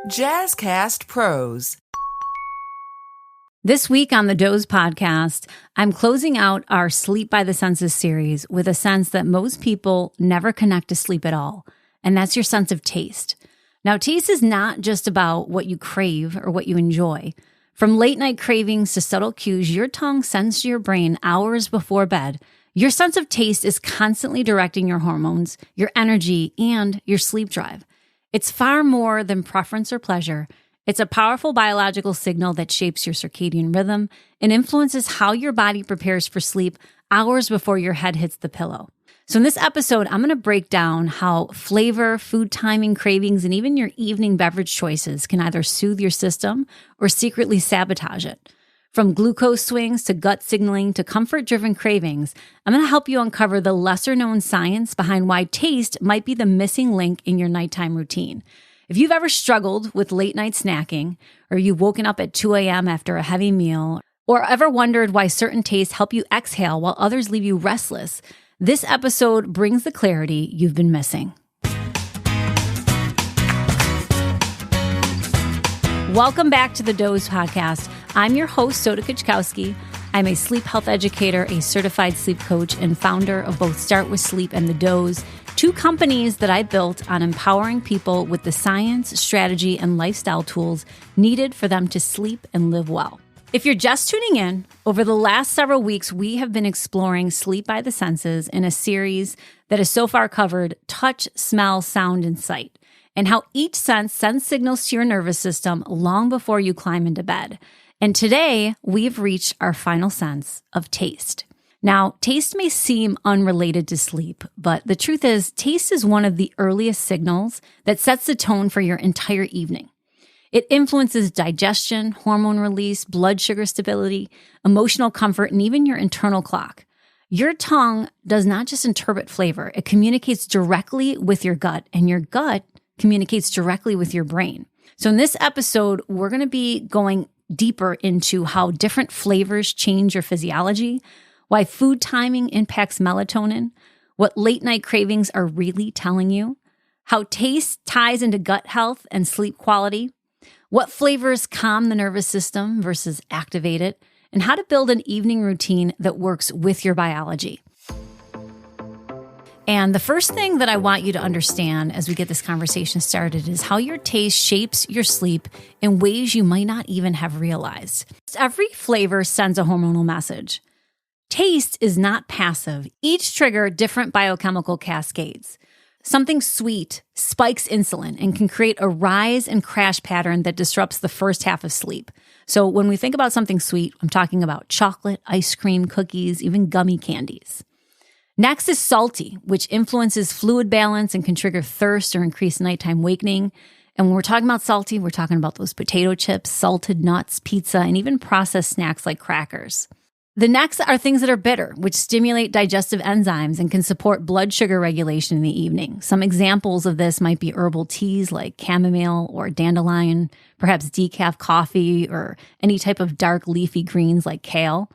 Jazzcast Pros. This week on the Doze Podcast, I'm closing out our Sleep by the Senses series with a sense that most people never connect to sleep at all, and that's your sense of taste. Now, taste is not just about what you crave or what you enjoy. From late night cravings to subtle cues your tongue sends to your brain hours before bed, your sense of taste is constantly directing your hormones, your energy, and your sleep drive. It's far more than preference or pleasure. It's a powerful biological signal that shapes your circadian rhythm and influences how your body prepares for sleep hours before your head hits the pillow. So in this episode, I'm going to break down how flavor, food timing, cravings, and even your evening beverage choices can either soothe your system or secretly sabotage it. From glucose swings to gut signaling to comfort-driven cravings, I'm going to help you uncover the lesser-known science behind why taste might be the missing link in your nighttime routine. If you've ever struggled with late-night snacking, or you've woken up at 2 a.m. after a heavy meal, or ever wondered why certain tastes help you exhale while others leave you restless, this episode brings the clarity you've been missing. Welcome back to the Doze Podcast. I'm your host, Soda Kuczkowski. I'm a sleep health educator, a certified sleep coach, and founder of both Start With Sleep and The Doze, two companies that I built on empowering people with the science, strategy, and lifestyle tools needed for them to sleep and live well. If you're just tuning in, over the last several weeks, we have been exploring sleep by the senses in a series that has so far covered touch, smell, sound, and sight, and how each sense sends signals to your nervous system long before you climb into bed. And today, we've reached our final sense of taste. Now, taste may seem unrelated to sleep, but the truth is, taste is one of the earliest signals that sets the tone for your entire evening. It influences digestion, hormone release, blood sugar stability, emotional comfort, and even your internal clock. Your tongue does not just interpret flavor, it communicates directly with your gut, and your gut communicates directly with your brain. So in this episode, we're going to be going deeper into how different flavors change your physiology, why food timing impacts melatonin, what late night cravings are really telling you, how taste ties into gut health and sleep quality, what flavors calm the nervous system versus activate it, and how to build an evening routine that works with your biology. And the first thing that I want you to understand as we get this conversation started is how your taste shapes your sleep in ways you might not even have realized. Every flavor sends a hormonal message. Taste is not passive. Each trigger different biochemical cascades. Something sweet spikes insulin and can create a rise and crash pattern that disrupts the first half of sleep. So when we think about something sweet, I'm talking about chocolate, ice cream, cookies, even gummy candies. Next is salty, which influences fluid balance and can trigger thirst or increase nighttime awakening. And when we're talking about salty, we're talking about those potato chips, salted nuts, pizza, and even processed snacks like crackers. The next are things that are bitter, which stimulate digestive enzymes and can support blood sugar regulation in the evening. Some examples of this might be herbal teas like chamomile or dandelion, perhaps decaf coffee, or any type of dark leafy greens like kale.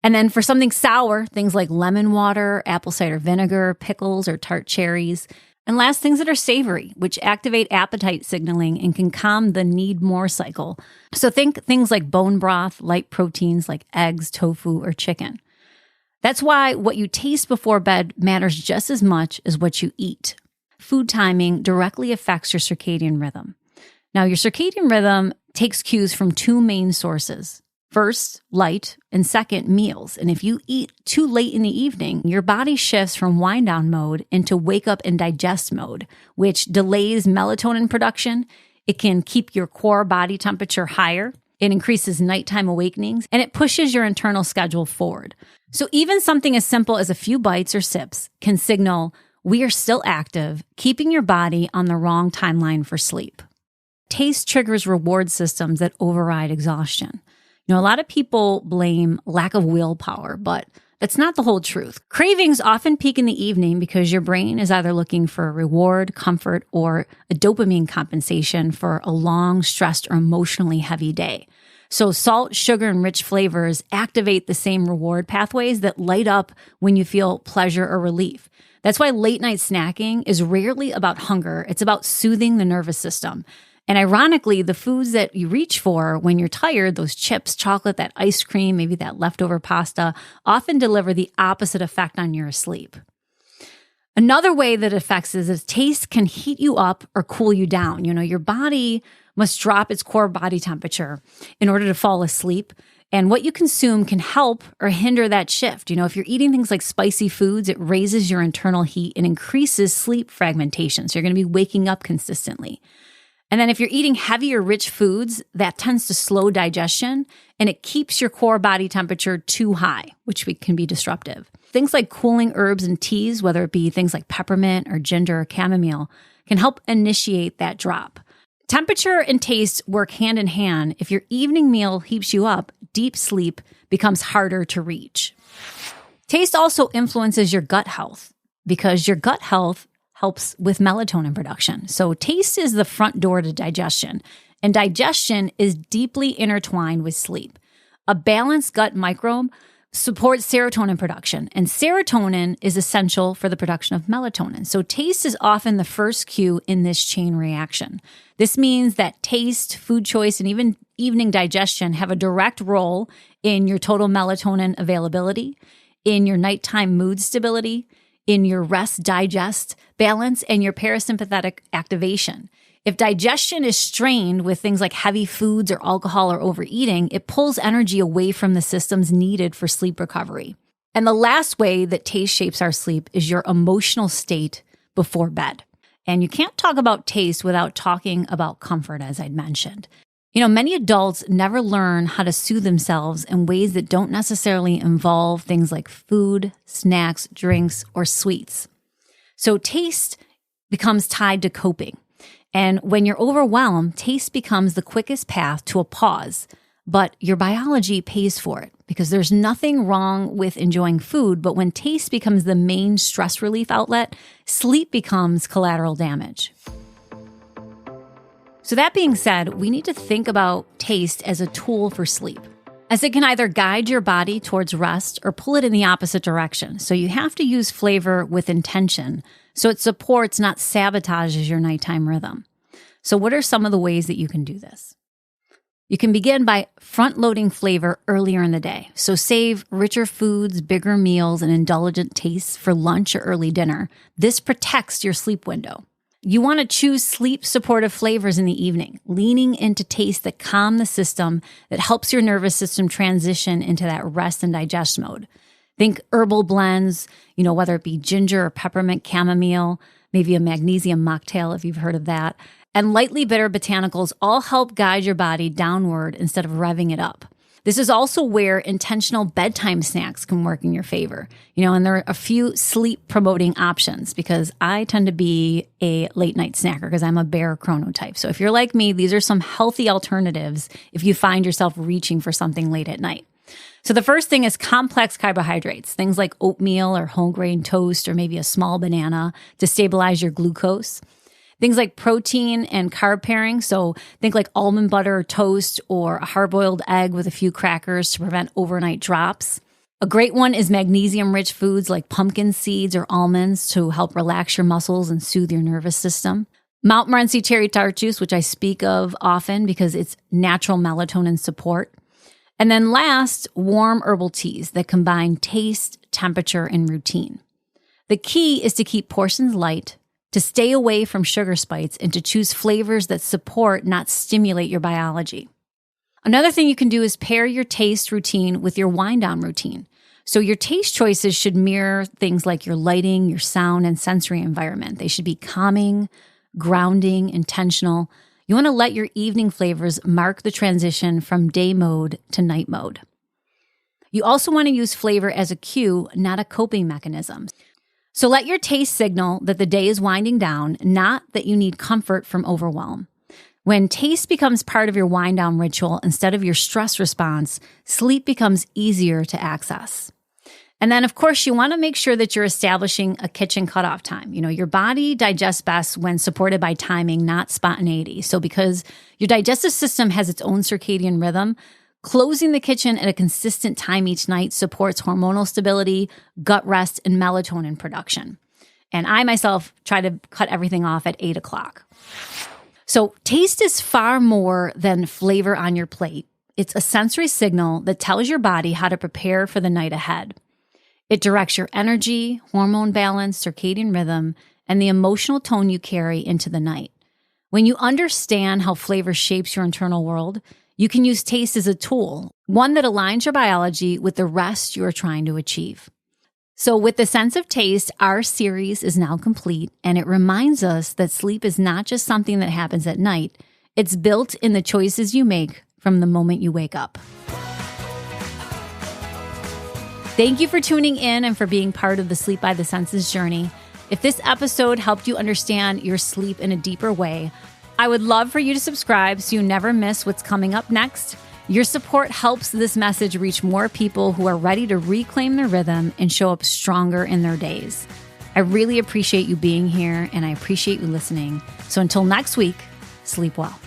And then for something sour, things like lemon water, apple cider vinegar, pickles, or tart cherries. And last, things that are savory, which activate appetite signaling and can calm the need more cycle. So think things like bone broth, light proteins like eggs, tofu, or chicken. That's why what you taste before bed matters just as much as what you eat. Food timing directly affects your circadian rhythm. Now, your circadian rhythm takes cues from two main sources. First, light, and second, meals. And if you eat too late in the evening, your body shifts from wind down mode into wake up and digest mode, which delays melatonin production. It can keep your core body temperature higher. It increases nighttime awakenings, and it pushes your internal schedule forward. So even something as simple as a few bites or sips can signal we are still active, keeping your body on the wrong timeline for sleep. Taste triggers reward systems that override exhaustion. A lot of people blame lack of willpower, but that's not the whole truth. Cravings often peak in the evening because your brain is either looking for a reward, comfort, or a dopamine compensation for a long, stressed, or emotionally heavy day. So salt, sugar, and rich flavors activate the same reward pathways that light up when you feel pleasure or relief. That's why late night snacking is rarely about hunger. It's about soothing the nervous system. And ironically, the foods that you reach for when you're tired, those chips, chocolate, that ice cream, maybe that leftover pasta, often deliver the opposite effect on your sleep. Another way that it affects is taste can heat you up or cool you down. Your body must drop its core body temperature in order to fall asleep. And what you consume can help or hinder that shift. If you're eating things like spicy foods, it raises your internal heat and increases sleep fragmentation. So you're going to be waking up consistently. And then if you're eating heavy or rich foods, that tends to slow digestion and it keeps your core body temperature too high, which can be disruptive. Things like cooling herbs and teas, whether it be things like peppermint or ginger or chamomile, can help initiate that drop. Temperature and taste work hand in hand. If your evening meal heats you up, deep sleep becomes harder to reach. Taste also influences your gut health because your gut health helps with melatonin production. So taste is the front door to digestion, and digestion is deeply intertwined with sleep. A balanced gut microbe supports serotonin production, and serotonin is essential for the production of melatonin. So taste is often the first cue in this chain reaction. This means that taste, food choice, and even evening digestion have a direct role in your total melatonin availability, in your nighttime mood stability, in your rest-digest balance, and your parasympathetic activation. If digestion is strained with things like heavy foods or alcohol or overeating, it pulls energy away from the systems needed for sleep recovery. And the last way that taste shapes our sleep is your emotional state before bed. And you can't talk about taste without talking about comfort, as I'd mentioned. Many adults never learn how to soothe themselves in ways that don't necessarily involve things like food, snacks, drinks, or sweets. So taste becomes tied to coping. And when you're overwhelmed, taste becomes the quickest path to a pause. But your biology pays for it because there's nothing wrong with enjoying food. But when taste becomes the main stress relief outlet, sleep becomes collateral damage. So that being said, we need to think about taste as a tool for sleep, as it can either guide your body towards rest or pull it in the opposite direction. So you have to use flavor with intention so it supports, not sabotages your nighttime rhythm. So what are some of the ways that you can do this? You can begin by front-loading flavor earlier in the day. So save richer foods, bigger meals, and indulgent tastes for lunch or early dinner. This protects your sleep window. You want to choose sleep-supportive flavors in the evening, leaning into tastes that calm the system, that helps your nervous system transition into that rest and digest mode. Think herbal blends, whether it be ginger or peppermint chamomile, maybe a magnesium mocktail if you've heard of that, and lightly bitter botanicals all help guide your body downward instead of revving it up. This is also where intentional bedtime snacks can work in your favor, and there are a few sleep-promoting options because I tend to be a late-night snacker because I'm a bear chronotype. So if you're like me, these are some healthy alternatives if you find yourself reaching for something late at night. So the first thing is complex carbohydrates, things like oatmeal or whole grain toast or maybe a small banana to stabilize your glucose. Things like protein and carb pairing, so think like almond butter toast or a hard-boiled egg with a few crackers to prevent overnight drops. A great one is magnesium-rich foods like pumpkin seeds or almonds to help relax your muscles and soothe your nervous system. Mount Morency cherry tart juice, which I speak of often because it's natural melatonin support. And then last, warm herbal teas that combine taste, temperature, and routine. The key is to keep portions light, to stay away from sugar spikes, and to choose flavors that support, not stimulate your biology. Another thing you can do is pair your taste routine with your wind down routine. So your taste choices should mirror things like your lighting, your sound, and sensory environment. They should be calming, grounding, intentional. You want to let your evening flavors mark the transition from day mode to night mode. You also want to use flavor as a cue, not a coping mechanism. So let your taste signal that the day is winding down, not that you need comfort from overwhelm. When taste becomes part of your wind down ritual instead of your stress response, sleep becomes easier to access. And then, of course, you want to make sure that you're establishing a kitchen cutoff time. Your body digests best when supported by timing, not spontaneity. So because your digestive system has its own circadian rhythm, closing the kitchen at a consistent time each night supports hormonal stability, gut rest, and melatonin production. And I myself try to cut everything off at 8 o'clock. So taste is far more than flavor on your plate. It's a sensory signal that tells your body how to prepare for the night ahead. It directs your energy, hormone balance, circadian rhythm, and the emotional tone you carry into the night. When you understand how flavor shapes your internal world, you can use taste as a tool, one that aligns your biology with the rest you are trying to achieve. So with the sense of taste, our series is now complete, and it reminds us that sleep is not just something that happens at night. It's built in the choices you make from the moment you wake up. Thank you for tuning in and for being part of the Sleep by the Senses journey. If this episode helped you understand your sleep in a deeper way, I would love for you to subscribe so you never miss what's coming up next. Your support helps this message reach more people who are ready to reclaim their rhythm and show up stronger in their days. I really appreciate you being here, and I appreciate you listening. So until next week, sleep well.